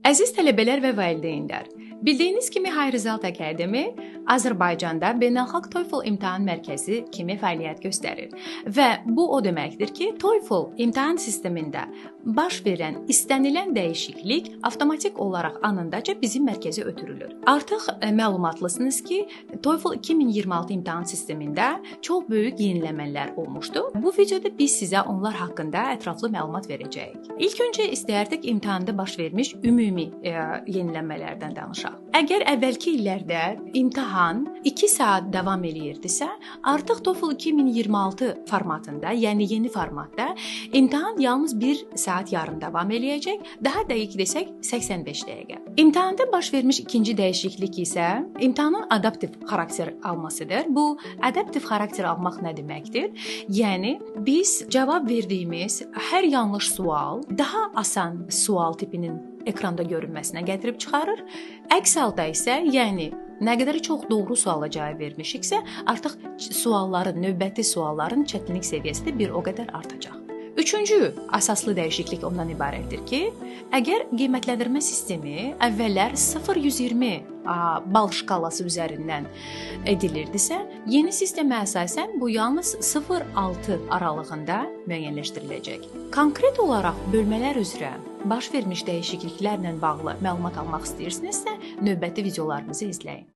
Əziz tələbələr və valideynlər, bildiyiniz kimi High Result Academy Azərbaycanda Beynəlxalq TOEFL imtahan mərkəzi kimi fəaliyyət göstərir və bu o deməkdir ki, TOEFL imtahan sistemində baş verən istənilən dəyişiklik avtomatik olaraq anındaca bizim mərkəzə ötürülür. Artıq məlumatlısınız ki, TOEFL 2026 imtahan sistemində çox böyük yeniləmələr olmuşdu. Bu videoda biz sizə onlar haqqında ətraflı məlumat verəcəyik. İlk öncə istəyərdik imtahanda baş vermiş ümumi yeniləmələrdən danışaq. Əgər əvvəlki illərdə imtahan 2 saat davam eləyirdisə, artıq TOEFL 2026 formatında, yəni yeni formatda imtahan yalnız 1 saat yarım davam eləyəcək, daha dəqiq desək 85 dəqiqə. İmtahanda baş vermiş ikinci dəyişiklik isə imtahanın adaptiv xarakter almasıdır. Bu adaptiv xarakter almaq nə deməkdir? Yəni biz cavab verdiyimiz hər yanlış sual daha asan sual tipinin ekranda görünməsinə gətirib çıxarır. Əks halda isə, yəni nə qədər çox doğru suala cavab vermişiksə, artıq növbəti sualların çətinlik səviyyəsi də bir o qədər artacaq. Üçüncü əsaslı dəyişiklik ondan ibarətdir ki, əgər qiymətləndirmə sistemi əvvəllər 0-120 bal şkalası üzərindən edilirdisə, yeni sistemə əsasən bu yalnız 0-6 aralığında müəyyənləşdiriləcək. Konkret olaraq bölmələr üzrə baş vermiş dəyişikliklərlə bağlı məlumat almaq istəyirsinizsə, növbəti videolarımızı izləyin.